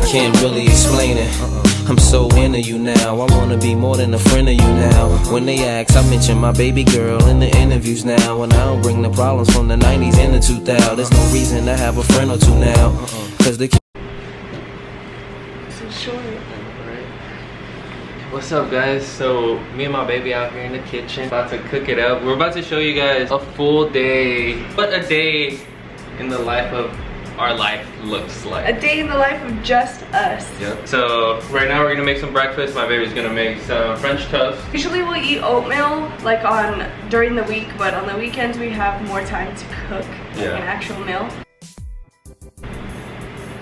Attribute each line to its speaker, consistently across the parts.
Speaker 1: can't really explain it. I'm so into you now, I wanna be more than a friend of you now. When they ask, I mention my baby girl in the interviews now. And I don't bring the problems from the 90s and the 2000s. There's no reason to have a friend or two now, cause the
Speaker 2: so short. What's up, guys? So me and my baby out here in the kitchen about to cook it up. We're about to show you guys a full day, what a day in the life of our life looks like.
Speaker 3: A day in the life of just us.
Speaker 2: Yep. So right now we're gonna make some breakfast. My baby's gonna make some French toast.
Speaker 3: Usually we'll eat oatmeal like during the week, but on the weekends we have more time to cook like an actual meal.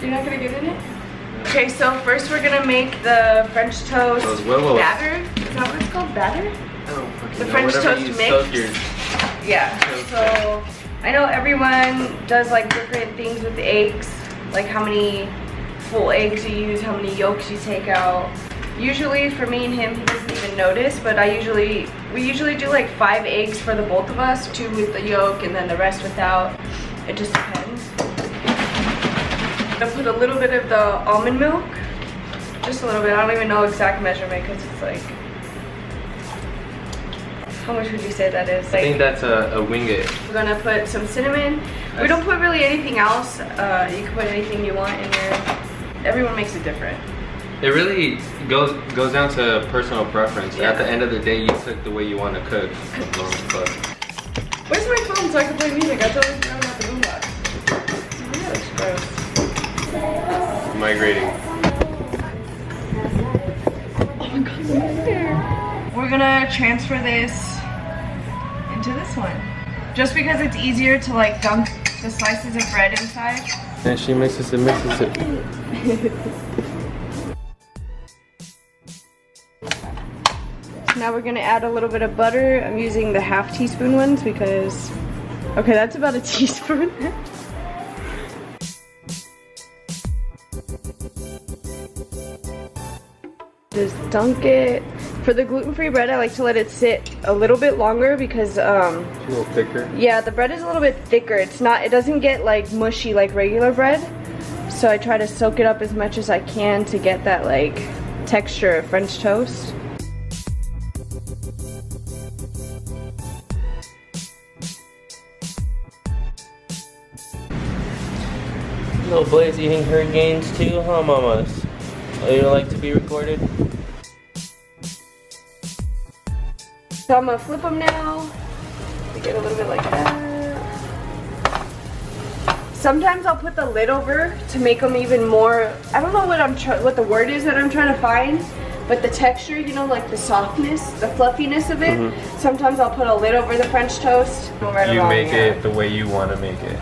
Speaker 3: You're not gonna get in it? Okay, so first we're gonna make the French toast batter. Is that what it's called? Batter?
Speaker 2: Oh,
Speaker 3: the French toast mix. Yeah. So I know everyone does like different things with eggs, like how many full eggs you use, how many yolks you take out. Usually for me and him, he doesn't even notice, but we usually do like 5 eggs for the both of us, 2 with the yolk and then the rest without. It just depends. I'm gonna put a little bit of the almond milk, just a little bit. I don't even know exact measurement because it's like, how much would you say that is?
Speaker 2: I think that's a wing it.
Speaker 3: We're gonna put some cinnamon. We don't put really anything else. You can put anything you want in there. Everyone makes it different.
Speaker 2: It really goes down to personal preference. Yeah. At the end of the day, you cook the way you want to cook.
Speaker 3: Where's my phone so I can play music? I totally forgot about the boombox. Yeah, that's gross.
Speaker 2: Migrating.
Speaker 3: Oh my god, we're gonna transfer this into this one. Just because it's easier to like dunk the slices of bread inside.
Speaker 2: And she mixes it.
Speaker 3: Now we're gonna add a little bit of butter. I'm using the ½ teaspoon ones because, okay, that's about a teaspoon. Just dunk it. For the gluten-free bread, I like to let it sit a little bit longer because
Speaker 2: it's a little thicker.
Speaker 3: Yeah, the bread is a little bit thicker. It doesn't get like mushy like regular bread. So I try to soak it up as much as I can to get that like texture of French toast.
Speaker 2: Little boy's eating her gains too, huh, mamas? Oh, you don't like to be recorded?
Speaker 3: So I'm gonna flip them now. Get a little bit like that. Sometimes I'll put the lid over to make them even more. I don't know what the word is that I'm trying to find, but the texture, you know, like the softness, the fluffiness of it. Sometimes I'll put a lid over the French toast.
Speaker 2: You make it the way you want to make it.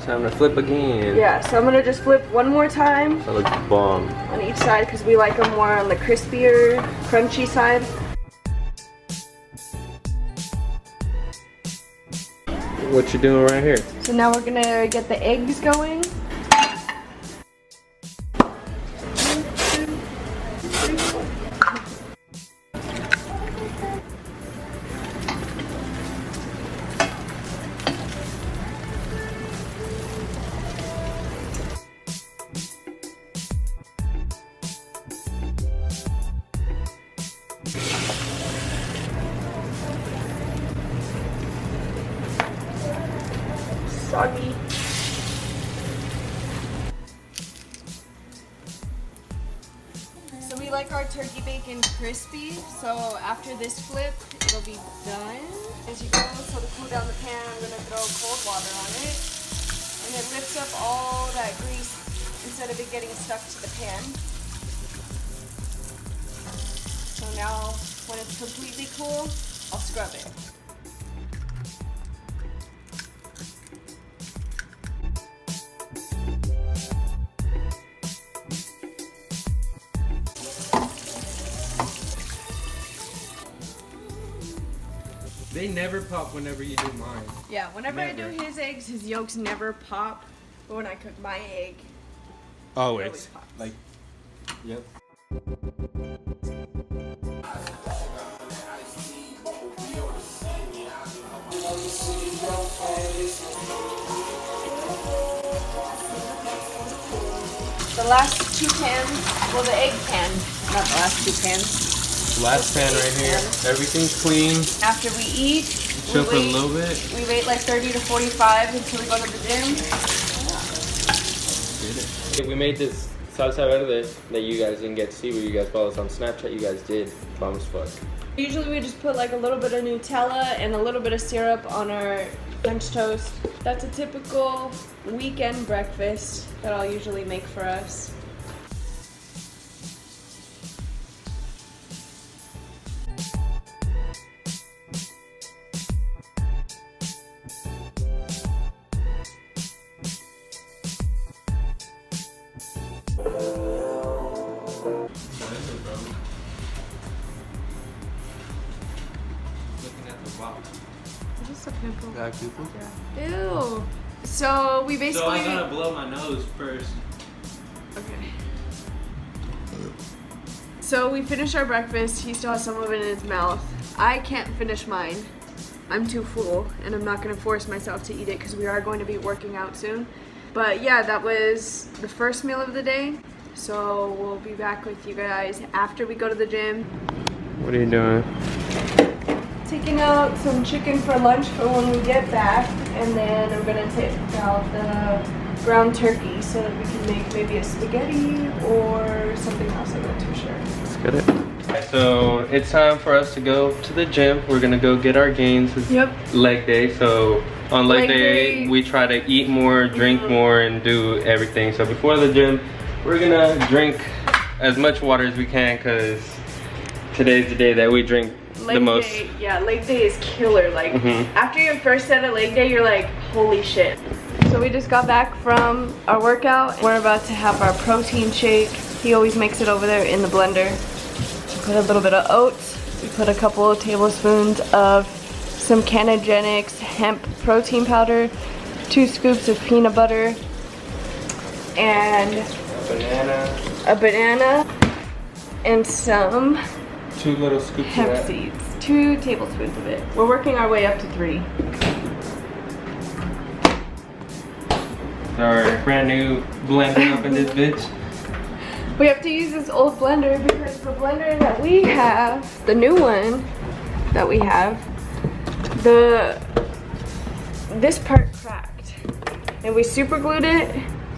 Speaker 2: Time to flip again.
Speaker 3: Yeah, so I'm gonna just flip one more time.
Speaker 2: That looks bomb.
Speaker 3: On each side because we like them more on the crispier, crunchy side.
Speaker 2: What you doing right here?
Speaker 3: So now we're gonna get the eggs going. Soggy. So we like our turkey bacon crispy, so after this flip, it'll be done. As you go, so to cool down the pan, I'm gonna throw cold water on it, and it lifts up all that grease instead of it getting stuck to the pan. So now, when it's completely cool, I'll scrub it.
Speaker 2: They never pop whenever you do mine.
Speaker 3: Yeah, whenever I do his eggs, his yolks never pop. But when I cook my egg,
Speaker 2: always
Speaker 3: pops.
Speaker 2: like, yep.
Speaker 3: the last 2 pans, well the egg pan, not the last 2 pans.
Speaker 2: Last pan right here. Everything's clean.
Speaker 3: After we eat,
Speaker 2: Chill for a little bit.
Speaker 3: We wait like 30 to 45 until we go to the gym.
Speaker 2: Yeah. We made this salsa verde that you guys didn't get to see, but you guys follow us on Snapchat. You guys did. Bomb as fuck.
Speaker 3: Usually we just put like a little bit of Nutella and a little bit of syrup on our French toast. That's a typical weekend breakfast that I'll usually make for us. Just a pimple.
Speaker 2: Got pimple?
Speaker 3: Yeah. Ew. So we basically.
Speaker 2: So I gotta blow my nose first.
Speaker 3: Okay. So we finished our breakfast. He still has some of it in his mouth. I can't finish mine. I'm too full, and I'm not gonna force myself to eat it because we are going to be working out soon. But yeah, that was the first meal of the day. So we'll be back with you guys after we go to the gym.
Speaker 2: What are you doing?
Speaker 3: Taking out some chicken for lunch for when we get back, and then I'm gonna take out the ground turkey so that we can make maybe a spaghetti or something else. I'm not too sure.
Speaker 2: Let's get it. Okay, so it's time for us to go to the gym. We're gonna go get our gains. It's leg day, so on leg day we try to eat more, drink more, and do everything. So before the gym, we're gonna drink as much water as we can because today's the day that we drink the most.
Speaker 3: Day, yeah, leg day is killer. Like after your first set of leg day, you're like, holy shit. So we just got back from our workout. We're about to have our protein shake. He always makes it over there in the blender. Put a little bit of oats. We put a couple of tablespoons of some Canagenics hemp protein powder, 2 scoops of peanut butter, and a banana, and some
Speaker 2: 2 little scoops
Speaker 3: hemp
Speaker 2: of that.
Speaker 3: seeds. 2 tablespoons of it. We're working our way up to 3.
Speaker 2: Our brand new blender up in this bitch.
Speaker 3: We have to use this old blender because the blender that we have, the new one that we have, this part cracked. And we super glued it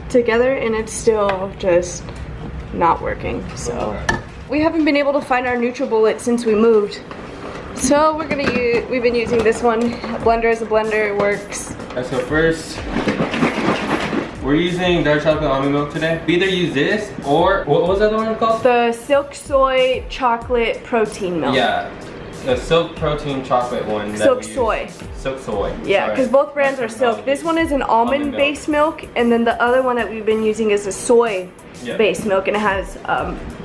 Speaker 3: together and it's still just not working. So we haven't been able to find our NutriBullet since we moved. So we've been using this one. Blender is a blender, it works.
Speaker 2: Alright, so first, we're using dark chocolate almond milk today. We either use this or, what was the other one called?
Speaker 3: The Silk Soy Chocolate Protein Milk.
Speaker 2: Yeah, the Silk Protein Chocolate one.
Speaker 3: Silk Soy.
Speaker 2: Silk Soy.
Speaker 3: Yeah, because both brands are Silk. This one is an almond-based milk, and then the other one that we've been using is a soy-based milk, and it has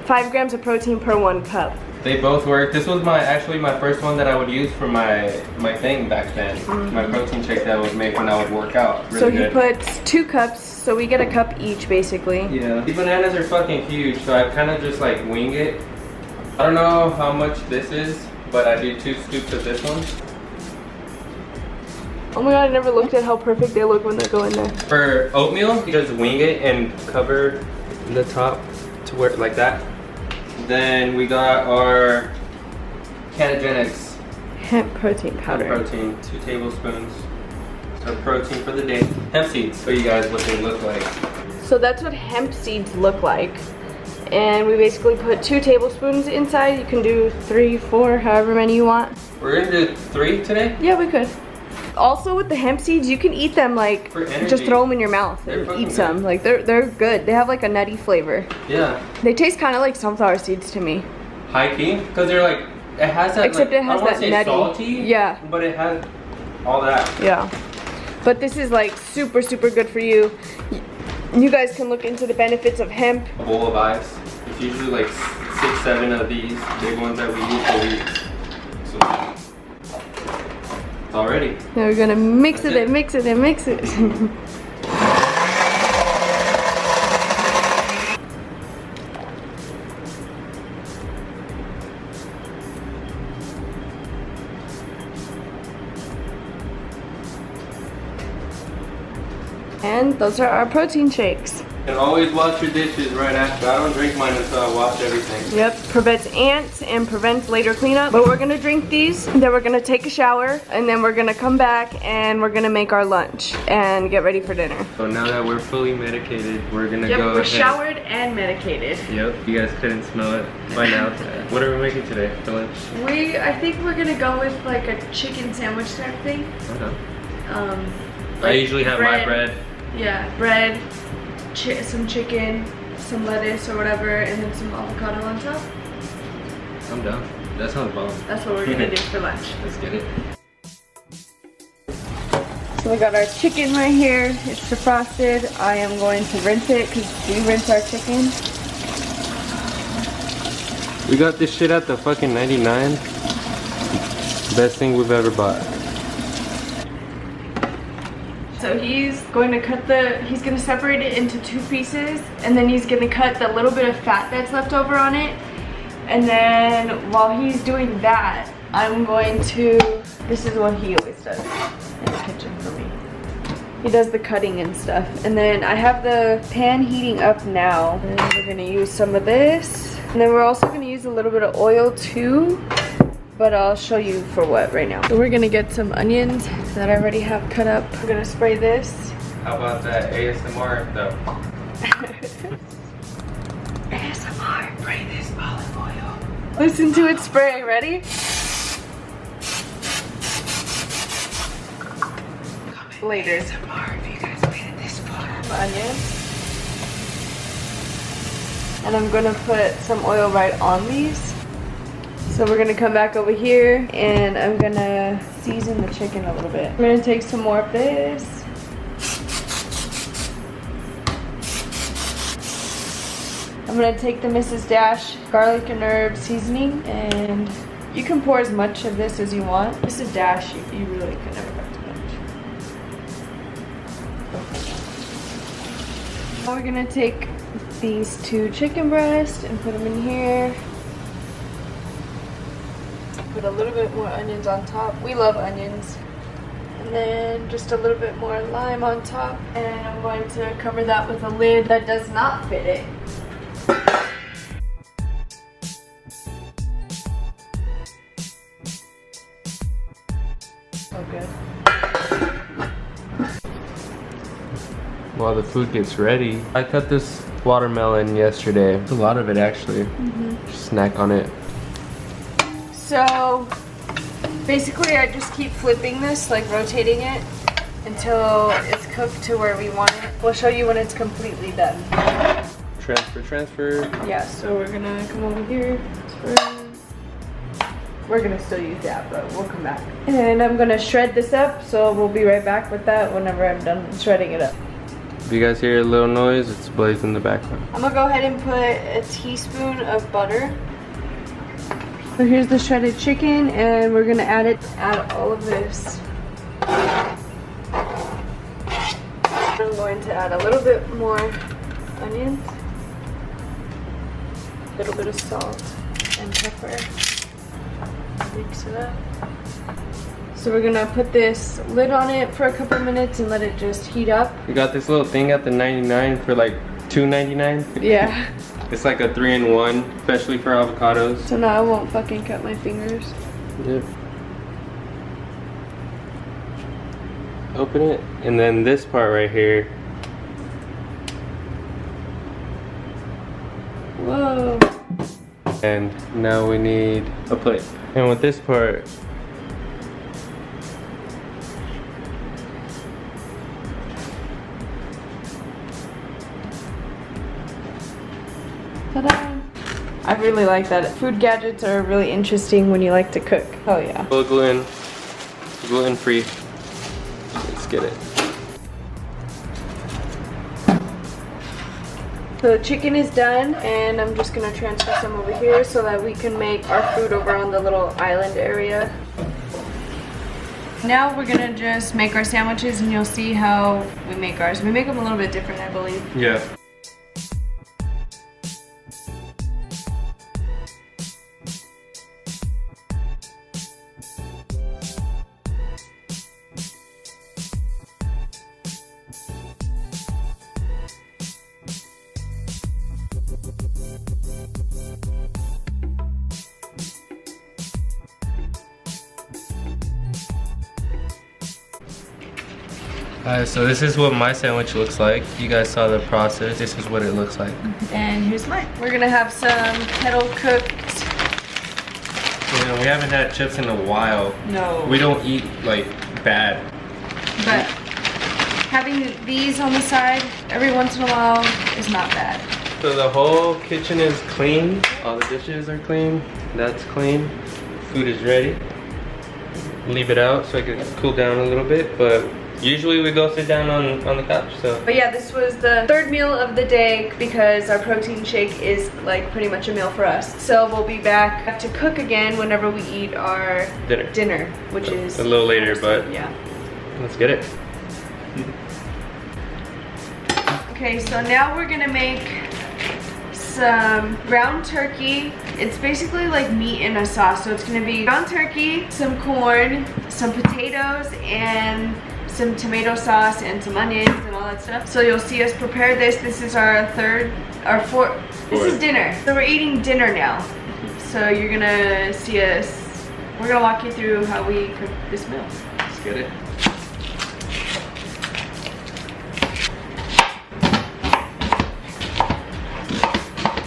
Speaker 3: 5 grams of protein per 1 cup.
Speaker 2: They both work. This was actually my first one that I would use for my thing back then. My protein shake that I would make when I would work out. Really
Speaker 3: so he puts 2 cups, so we get a cup each basically.
Speaker 2: Yeah. These bananas are fucking huge, so I kind of just like wing it. I don't know how much this is, but I do 2 scoops of this one.
Speaker 3: Oh my god, I never looked at how perfect they look when they go in there.
Speaker 2: For oatmeal, you just wing it and cover the top to where like that. Then we got our Canagenics
Speaker 3: hemp protein powder.
Speaker 2: Hemp protein, 2 tablespoons of protein for the day. Hemp seeds, show you guys what they look like.
Speaker 3: So that's what hemp seeds look like. And we basically put 2 tablespoons inside. You can do 3, 4, however many you want.
Speaker 2: We're gonna do 3 today?
Speaker 3: Yeah, we could. Also with the hemp seeds, you can eat them like, just throw them in your mouth and eat some. Like they're good. They have like a nutty flavor.
Speaker 2: Yeah.
Speaker 3: They taste kind of like sunflower seeds to me.
Speaker 2: High key, because they're like, it has that,
Speaker 3: except
Speaker 2: like,
Speaker 3: it has that nutty.
Speaker 2: Salty,
Speaker 3: yeah.
Speaker 2: But it has all that.
Speaker 3: Yeah. But this is like super, super good for you. You guys can look into the benefits of hemp.
Speaker 2: A bowl of ice. It's usually like 6, 7 of these big ones that we use a week. So it's all ready.
Speaker 3: Now we're gonna mix it and mix it and mix it. And those are our protein shakes.
Speaker 2: And always wash your dishes right after. I don't drink mine until I wash everything.
Speaker 3: Yep, prevents ants and prevents later cleanup. But we're gonna drink these, then we're gonna take a shower, and then we're gonna come back and we're gonna make our lunch and get ready for dinner.
Speaker 2: So now that we're fully medicated, we're gonna
Speaker 3: Yep,
Speaker 2: go
Speaker 3: we're
Speaker 2: ahead.
Speaker 3: showered and medicated.
Speaker 2: Yep, you guys couldn't smell it by now. What are we making today for lunch?
Speaker 3: I think we're gonna go with like a chicken sandwich type thing.
Speaker 2: I usually have my bread.
Speaker 3: Yeah, bread, some chicken, some lettuce or whatever, and then some avocado on top.
Speaker 2: I'm down. That sounds bomb.
Speaker 3: That's what we're gonna do for lunch.
Speaker 2: Let's get it.
Speaker 3: So we got our chicken right here. It's defrosted. I am going to rinse it because we rinse our chicken.
Speaker 2: We got this shit at the fucking 99. Best thing we've ever bought.
Speaker 3: So he's going to he's going to separate it into 2 pieces, and then he's going to cut the little bit of fat that's left over on it. And then while he's doing that, I'm going to, this is what he always does in the kitchen for me. He does the cutting and stuff. And then I have the pan heating up now. And we're going to use some of this. And then we're also going to use a little bit of oil too. But I'll show you for what right now. So we're gonna get some onions that I already have cut up. We're gonna spray this.
Speaker 2: How about that ASMR though?
Speaker 3: ASMR, spray this olive oil. Listen to it spray, ready? Later. ASMR if you guys made it this far. Onions. And I'm gonna put some oil right on these. So we're gonna come back over here and I'm gonna season the chicken a little bit. I'm gonna take some more of this. I'm gonna take the Mrs. Dash garlic and herb seasoning, and you can pour as much of this as you want. Mrs. Dash, you really could never have too much. Now we're gonna take these 2 chicken breasts and put them in here. Put a little bit more onions on top. We love onions. And then just a little bit more lime on top. And I'm going to cover that with a lid that does not fit it. So good.
Speaker 2: While the food gets ready, I cut this watermelon yesterday. A lot of it actually. Just snack on it.
Speaker 3: So basically I just keep flipping this, like rotating it until it's cooked to where we want it. We'll show you when it's completely done.
Speaker 2: Transfer.
Speaker 3: Yeah, so we're gonna come over here. We're gonna still use that, but we'll come back. And I'm gonna shred this up, so we'll be right back with that whenever I'm done shredding it up.
Speaker 2: If you guys hear a little noise, it's Blaze in the background.
Speaker 3: I'm gonna go ahead and put a teaspoon of butter. So here's the shredded chicken, and we're gonna add all of this. I'm going to add a little bit more onions, a little bit of salt and pepper. Mix it up. So we're gonna put this lid on it for a couple minutes and let it just heat up.
Speaker 2: We got this little thing at the 99 for like $2.99.
Speaker 3: Yeah.
Speaker 2: It's like a 3-in-1, especially for avocados.
Speaker 3: So now I won't fucking cut my fingers.
Speaker 2: Yep. Open it, and then this part right here.
Speaker 3: Whoa.
Speaker 2: And now we need a plate. And with this part,
Speaker 3: ta-da! I really like that. Food gadgets are really interesting when you like to cook. Oh yeah.
Speaker 2: full gluten-free. Let's get it.
Speaker 3: So the chicken is done, and I'm just gonna transfer some over here so that we can make our food over on the little island area. Now we're gonna just make our sandwiches, and you'll see how we make ours. We make them a little bit different, I believe.
Speaker 2: Yeah. Alright, so this is what my sandwich looks like. You guys saw the process. This is what it looks like.
Speaker 3: And here's mine. We're gonna have some kettle cooked.
Speaker 2: Yeah, we haven't had chips in a while.
Speaker 3: No.
Speaker 2: We don't eat like bad.
Speaker 3: But having these on the side every once in a while is not bad.
Speaker 2: So the whole kitchen is clean. All the dishes are clean. That's clean. Food is ready. Leave it out so it can cool down a little bit, but usually we go sit down on the couch, so.
Speaker 3: But yeah, this was the third meal of the day because our protein shake is like pretty much a meal for us. So we'll be back to cook again whenever we eat our dinner, which is
Speaker 2: a little later, but
Speaker 3: yeah.
Speaker 2: Let's get it.
Speaker 3: Okay, so now we're gonna make some ground turkey. It's basically like meat in a sauce. So it's gonna be ground turkey, some corn, some potatoes, and some tomato sauce and some onions and all that stuff. So you'll see us prepare this. This is our fourth. This is dinner. So we're eating dinner now. So you're gonna see us. We're gonna walk you through how we cook this meal.
Speaker 2: Let's get it.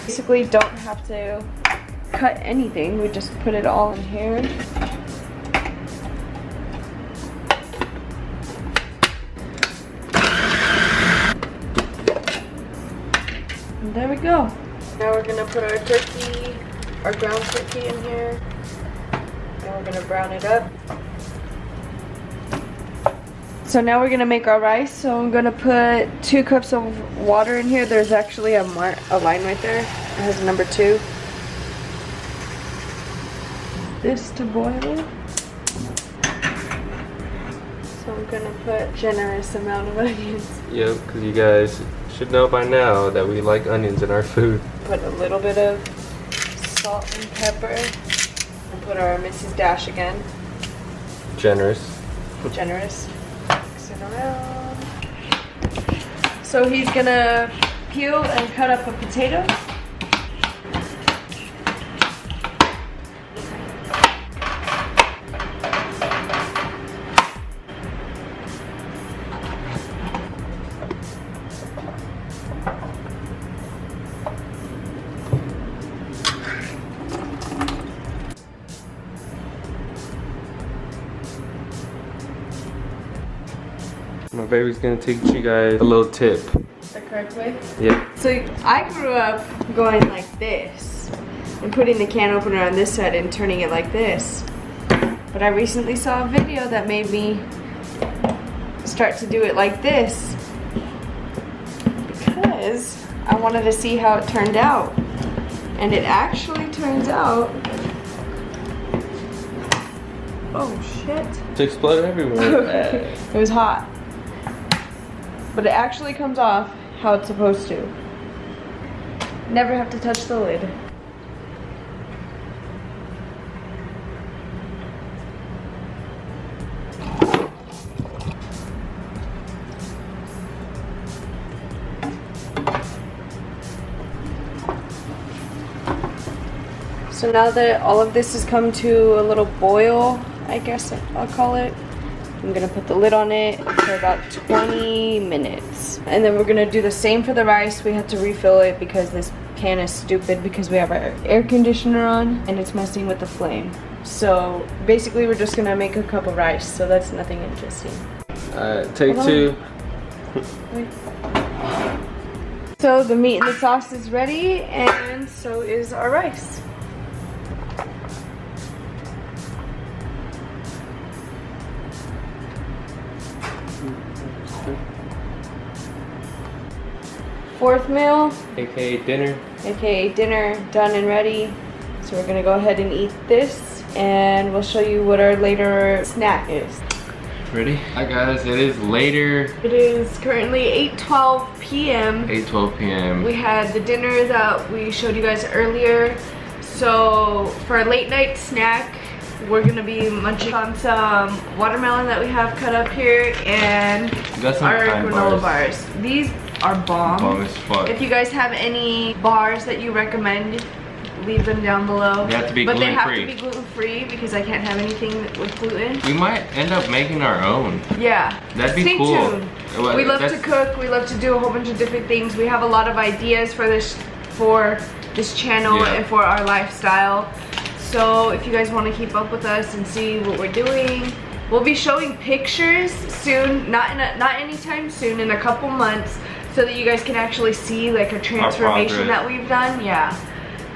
Speaker 3: Basically don't have to cut anything. We just put it all in here. And there we go. Now we're gonna put our turkey, our ground turkey in here. And we're gonna brown it up. So now we're gonna make our rice. So I'm gonna put 2 cups of water in here. There's actually a line right there. It has a number 2. This to boil. So I'm gonna put a generous amount of onions.
Speaker 2: Yep, because you guys should know by now that we like onions in our food.
Speaker 3: Put a little bit of salt and pepper. And put our Mrs. Dash again.
Speaker 2: Generous.
Speaker 3: Generous. Mix it around. So he's gonna peel and cut up a potato.
Speaker 2: My baby's gonna teach you guys a little tip.
Speaker 3: The correct way?
Speaker 2: Yep.
Speaker 3: So I grew up going like this and putting the can opener on this side and turning it like this. But I recently saw a video that made me start to do it like this because I wanted to see how it turned out. And it actually turns out, oh shit.
Speaker 2: It exploded everywhere.
Speaker 3: It was hot. But it actually comes off how it's supposed to. Never have to touch the lid. So now that all of this has come to a little boil, I guess I'll call it, I'm gonna put the lid on it for about 20 minutes. And then we're gonna do the same for the rice. We had to refill it because this can is stupid because we have our air conditioner on and it's messing with the flame. So basically we're just gonna make a cup of rice, so that's nothing interesting.
Speaker 2: Alright, take 2.
Speaker 3: Wait. So the meat and the sauce is ready and so is our rice. Fourth meal,
Speaker 2: AKA dinner.
Speaker 3: aka dinner, done and ready. So we're gonna go ahead and eat this and we'll show you what our later snack is.
Speaker 2: Ready? Hi guys, it is later.
Speaker 3: It is currently 8:12 p.m.
Speaker 2: 8:12 p.m.
Speaker 3: We had the dinner that we showed you guys earlier. So for a late night snack, we're gonna be munching on some watermelon that we have cut up here and our granola bars. These are bomb.
Speaker 2: Bomb as fuck.
Speaker 3: If you guys have any bars that you recommend, leave them down below.
Speaker 2: They have to be
Speaker 3: but
Speaker 2: gluten-free.
Speaker 3: They have to be gluten-free because I can't have anything with gluten.
Speaker 2: We might end up making our own.
Speaker 3: Yeah.
Speaker 2: That'd be
Speaker 3: Stay
Speaker 2: cool.
Speaker 3: tuned. We love to cook. We love to do a whole bunch of different things. We have a lot of ideas for this channel and for our lifestyle. So if you guys want to keep up with us and see what we're doing, we'll be showing pictures soon. Not anytime soon. In a couple months. So that you guys can actually see like a transformation that we've done,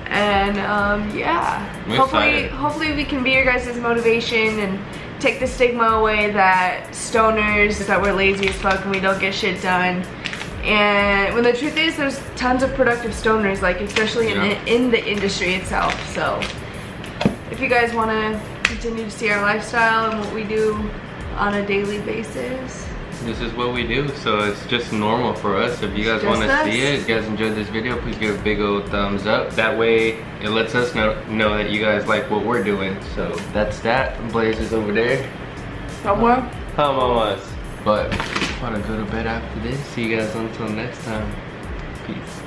Speaker 3: and hopefully we can be your guys' motivation and take the stigma away that stoners, that we're lazy as fuck and we don't get shit done. And when the truth is, there's tons of productive stoners, like especially in the industry itself. So if you guys want to continue to see our lifestyle and what we do on a daily basis,
Speaker 2: this is what we do, so it's just normal for us. If you guys want to see it, if you guys enjoyed this video, please give a big old thumbs up. That way it lets us know that you guys like what we're doing. So that's that. Blaze is over there somewhere. Come on us. But I'm gonna go to bed after this. See you guys until next time. Peace.